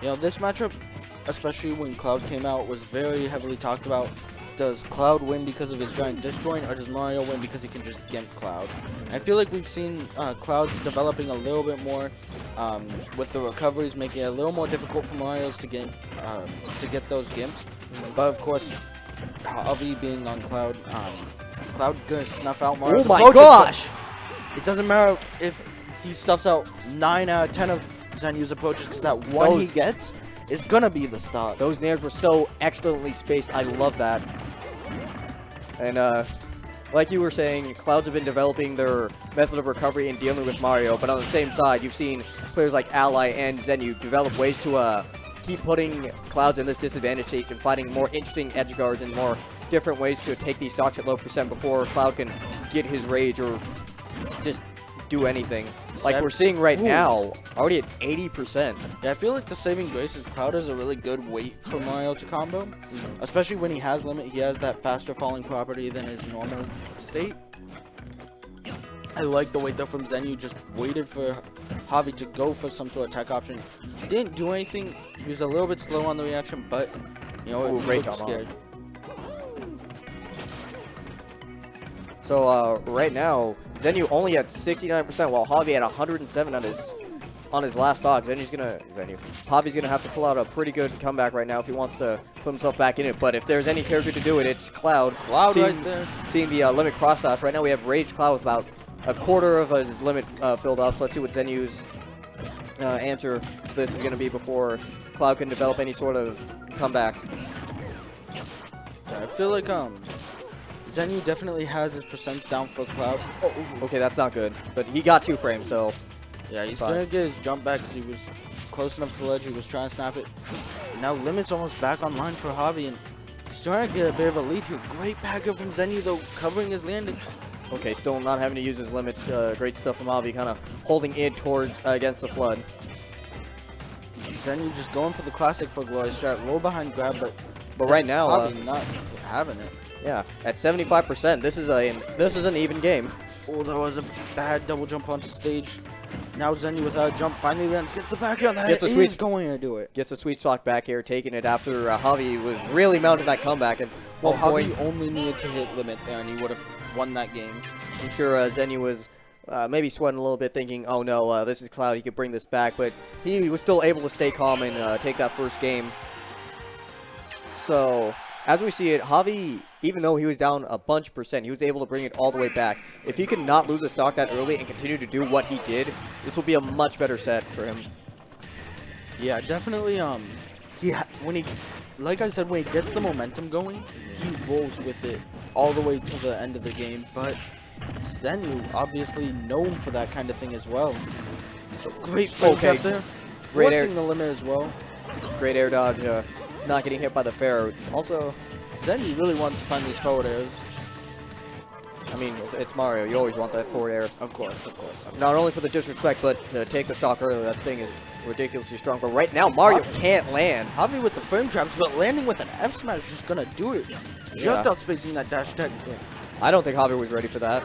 You know, this matchup, especially when Cloud came out, was very heavily talked about. Does Cloud win because of his giant disjoint, or does Mario win because he can just gimp Cloud? I feel like we've seen Cloud's developing a little bit more with the recoveries, making it a little more difficult for Mario's to get those gimps. But of course, Javi being on Cloud, Cloud gonna snuff out Mario's approaches. Oh my gosh! It doesn't matter if he stuffs out 9 out of 10 of Zenyou's approaches, because that one he gets is gonna be the stop. Those nairs were so excellently spaced. I love that. And like you were saying, Clouds have been developing their method of recovery and dealing with Mario, but on the same side, you've seen players like Ally and Zenyou develop ways to keep putting Clouds in this disadvantage stage and finding more interesting edge guards and more different ways to take these stocks at low percent before Cloud can get his rage or just do anything. Like we're seeing right now, already at 80%. Yeah, I feel like the saving grace is Cloud has a really good weight for Mario to combo. Especially when he has limit, he has that faster falling property than his normal state. I like the weight though from Zenyou, just waited for Javi to go for some sort of tech option. Didn't do anything, he was a little bit slow on the reaction, but, you know, he looked scared. So right now, Zenyou only at 69%, while Javi had 107 on his last stock. Javi's gonna have to pull out a pretty good comeback right now if he wants to put himself back in it. But if there's any character to do it, it's Cloud. Right there. Seeing the limit cross slash. Right now we have Rage Cloud with about a quarter of his limit filled up. So let's see what Zenyou's answer to this is gonna be before Cloud can develop any sort of comeback. Yeah, I feel like Zenyou definitely has his percents down for Cloud. Oh, okay, that's not good. But he got 2 frames, so yeah, he's going to get his jump back because he was close enough to the ledge. He was trying to snap it. Now Limit's almost back online for Javi, and he's trying to get a bit of a lead here. Great back up from Zenyou, though, covering his landing. Okay, still not having to use his limit. Great stuff from Javi, kind of holding it towards against the flood. Zenyou just going for the classic for Glory Strat. Roll behind grab, but right now, Javi not having it. Yeah, at 75%, this is an even game. Oh, that was a bad double jump onto stage. Now Zenyou without a jump finally lands, gets the back on that. He's going to do it. Gets a sweet spot back here, taking it after Javi was really mounting that comeback. And Javi only needed to hit limit there, and he would have won that game. I'm sure Zenyou was maybe sweating a little bit, thinking, "Oh no, this is Cloud. He could bring this back," but he was still able to stay calm and take that first game. So as we see it, Javi, even though he was down a bunch percent, he was able to bring it all the way back. If he could not lose a stock that early and continue to do what he did, this will be a much better set for him. Yeah, definitely. Like I said, when he gets the momentum going, he rolls with it all the way to the end of the game. But Zenyou, obviously known for that kind of thing as well. So great frame trap there, forcing the limit as well. Great air dodge. Not getting hit by the fair. Also, Zenyou really wants to find these forward airs. I mean, it's Mario. You always want that forward air. Of course, of course. Not only for the disrespect, but to take the stock early. That thing is ridiculously strong. But right now, Mario can't land. Javi with the frame traps, but landing with an F smash is just gonna do it. Just outspacing that dash tech. Yeah. I don't think Javi was ready for that.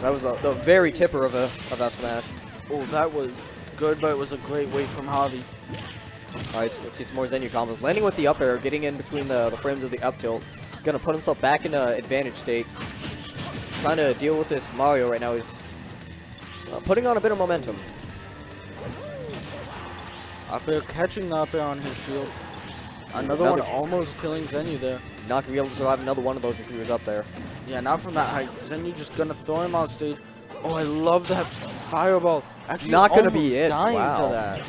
That was the very tipper of F smash. Oh, that was good, but it was a great wait from Javi. All right, let's see some more Zenyou combos. Landing with the up air, getting in between the frames of the up tilt. Gonna put himself back in advantage state. Trying to deal with this Mario right now. He's putting on a bit of momentum. Up air, catching the up air on his shield. Another one almost killing Zenyou there. Not gonna be able to survive another one of those if he was up there. Yeah, not from that height. Zenyou just gonna throw him on stage. Oh, I love that fireball. Actually, not gonna be it. Dying wow. to that.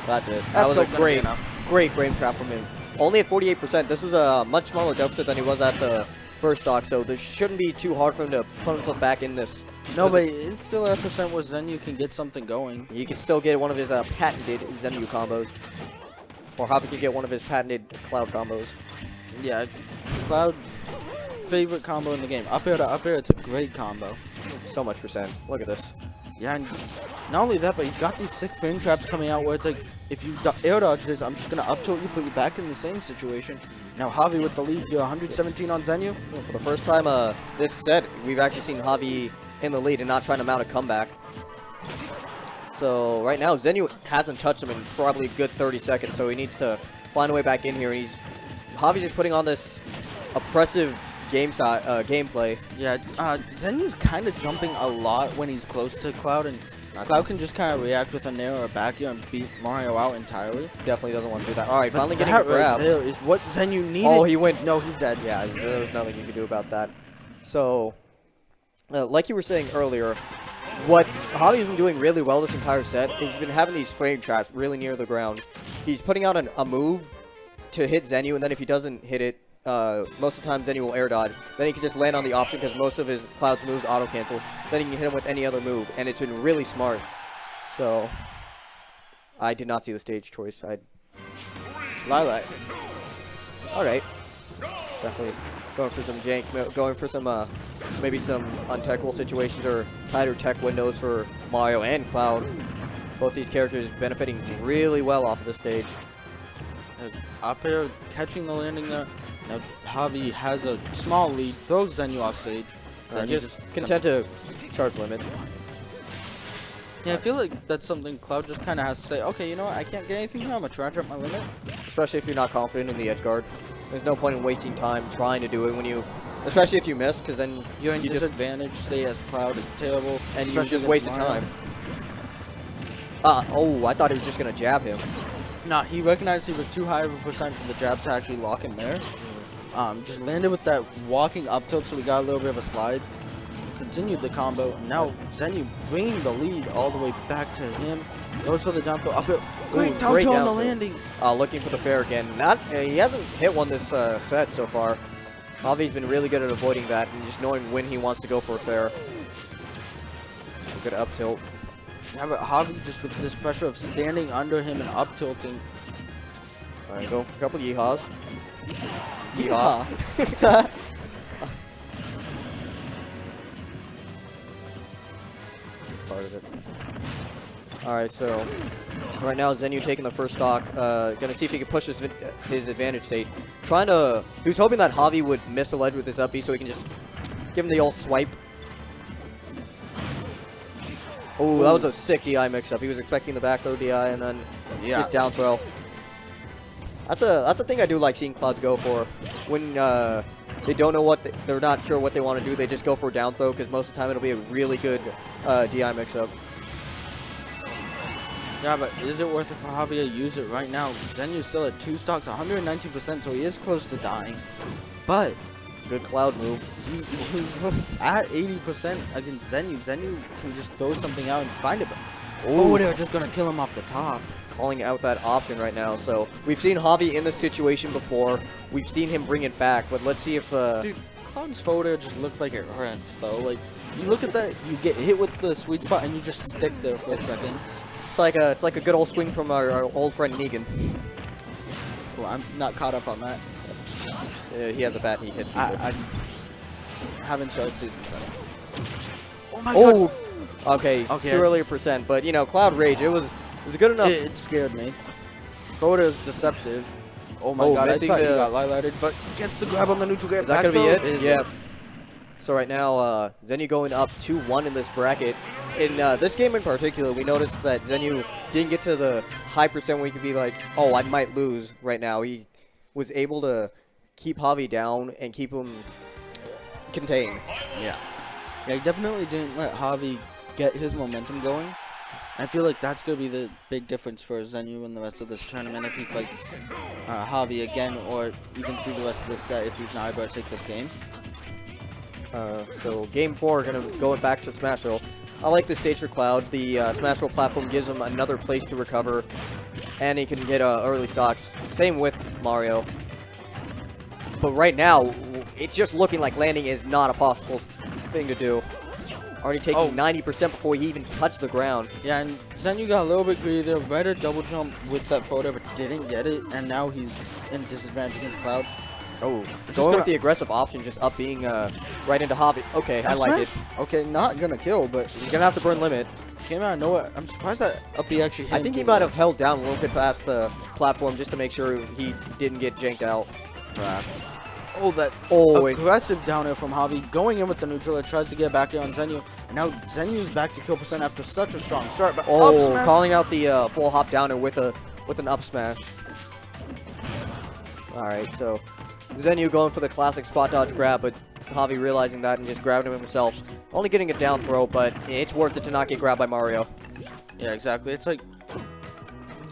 That's it. That was a great frame trap from him. Only at 48%. This was a much smaller deficit than he was at the first stock, so this shouldn't be too hard for him to put himself back in this. No, but it's still a percent where Zenyou can get something going. He can still get one of his patented Zenyou combos. Or Javi can get one of his patented Cloud combos. Yeah, Cloud, favorite combo in the game. Up air to up air, it's a great combo. So much percent. Look at this. Yeah, and not only that, but he's got these sick frame traps coming out where it's like, if you air dodge this, I'm just going to up tilt you, put you back in the same situation. Now Javi with the lead here, 117 on Zenyou. Well, for the first time this set, we've actually seen Javi in the lead and not trying to mount a comeback. So right now, Zenyou hasn't touched him in probably a good 30 seconds, so he needs to find a way back in here. And Javi's just putting on this oppressive gameplay. Yeah, Zenyou's kind of jumping a lot when he's close to Cloud, and Cloud can just kind of react with a nair or back air and beat Mario out entirely. Definitely doesn't want to do that. All right, But finally getting that a grab. right there is what Zenyou needed. Oh, he went. No, he's dead. Yeah, there's nothing you can do about that. So, like you were saying earlier, what Javi's been doing really well this entire set is he's been having these frame traps really near the ground. He's putting out a move to hit Zenyou, and then if he doesn't hit it, most of the time Zenyou will air dodge. Then he can just land on the option because most of his Cloud's moves auto-cancel. Then he can hit him with any other move, and it's been really smart. So, I did not see the stage choice. Lilac. Alright. Definitely going for some jank, going for some, maybe some untechable situations or tighter tech windows for Mario and Cloud. Both these characters benefiting really well off of the stage. Up air, catching the landing there. Now Javi has a small lead, throws Zenyou off stage. Just content to charge limit. Yeah, I feel like that's something Cloud just kind of has to say, okay, you know what, I can't get anything here, I'm going to charge up my limit. Especially if you're not confident in the edge guard. There's no point in wasting time trying to do it when you, especially if you miss, because then you're in disadvantage, stay as Cloud, it's terrible. And you just wasted time. Oh, I thought he was just going to jab him. Nah, he recognized he was too high of a percent for the jab to actually lock him there. Just landed with that walking up tilt, so we got a little bit of a slide. Continued the combo, and now Zenyou bringing the lead all the way back to him. Goes for the down throw, up it. Great down throw on the landing. Looking for the fair again. He hasn't hit one this set so far. Javi's been really good at avoiding that and just knowing when he wants to go for a fair. A good up tilt. Yeah, but Javi just with this pressure of standing under him and up tilting. All right, go for a couple yeehaws. Yeehaw. Part of it. Alright, so right now Zenyou taking the first stock. Gonna see if he can push his advantage state. He was hoping that Javi would miss the ledge with his up B so he can just give him the old swipe. Oh, that was a sick DI mix-up. He was expecting the back throw DI and then just down throw. That's a thing I do like seeing Clouds go for. When they don't know they're not sure what they want to do, they just go for down throw because most of the time it'll be a really good DI mix-up. Yeah, but is it worth it for Javi to use it right now? Zenyou's still at 2 stocks, 119%, so he is close to dying. But good Cloud move. He's at 80% against Zenyou. Zenyou can just throw something out and find it. Oh, they're just gonna kill him off the top. Calling out that option right now. So we've seen Javi in this situation before. We've seen him bring it back, but let's see if dude, Cloud's photo just looks like it hurts though. Like you look at that, you get hit with the sweet spot and you just stick there for a second. It's like a good old swing from our old friend Negan. Well, I'm not caught up on that. He has a bat and he hits people. I haven't started season 7. Oh my god. Okay, too early a percent, but you know, Cloud Rage, it was good enough. It scared me. Photo's deceptive. Oh my god, I thought he got highlighted, but gets the grab on the neutral grab. Is that gonna be it? Yeah. So right now, Zenyou going up 2-1 in this bracket. In this game in particular, we noticed that Zenyou didn't get to the high percent where he could be like, oh, I might lose right now. He was able to keep Javi down and keep him contained. Yeah, he definitely didn't let Javi get his momentum going. I feel like that's going to be the big difference for Zenyou in the rest of this tournament if he fights Javi again, or even through the rest of this set if he's not able to take this game. So game 4, going back to Smashville. I like this stage for Cloud. The Smashville platform gives him another place to recover, and he can get early stocks. Same with Mario. But right now, it's just looking like landing is not a possible thing to do. Already taking 90% before he even touched the ground. Yeah, and Zenyou got a little bit greedy there. Right a double jump with that photo, but didn't get it, and now he's in disadvantage against Cloud. Oh, going with the aggressive option, just up being right into Javi. Okay, I like it. Okay, not gonna kill, but he's gonna have to burn limit. Came out of nowhere. I'm surprised that up B actually hit him. I think he might have held down a little bit past the platform just to make sure he didn't get janked out. Perhaps. Oh, that Oh, aggressive down air from Javi. Going in with the neutral. It tries to get back here on Zenyou. And now Zenyou's back to kill percent after such a strong start. But up smash. calling out the full hop downer with an up smash. All right, so Zenyou going for the classic spot dodge grab, but Javi realizing that and just grabbing him himself. Only getting a down throw, but it's worth it to not get grabbed by Mario. Yeah, exactly. It's like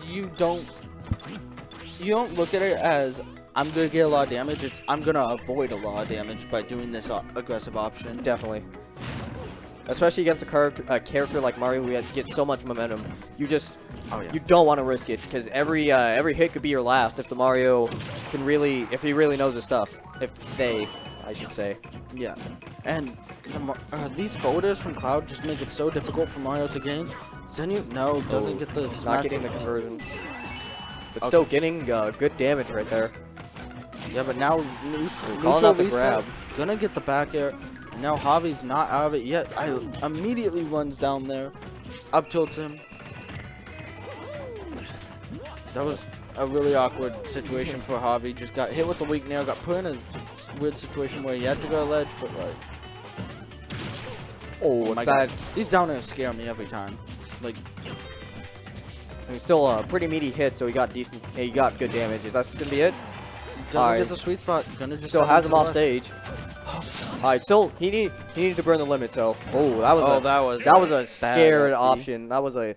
you don't look at it as I'm gonna get a lot of damage. It's I'm gonna avoid a lot of damage by doing this aggressive option. Definitely. Especially against a character like Mario, who gets so much momentum. You just you don't want to risk it because every hit could be your last if the Mario if he really knows his stuff. I should say. Yeah, and these forwarders from Cloud just make it so difficult for Mario to gain. Zenyou doesn't get the smash. Not getting the conversion, but still getting good damage right there. Yeah, but now calling out the grab. Gonna get the back air. Now Javi's not out of it yet. Immediately runs down there, up tilts him. That was a really awkward situation for Javi. Just got hit with the weak nail, got put in a weird situation where he had to go to ledge, but like, oh my God, these down airs scare me every time. Like, and still a pretty meaty hit, so he got good damage. Is that gonna be it? Doesn't get the sweet spot. Gonna just still has him off stage. Alright, still he needed to burn the limit. So that was a scared option. That was a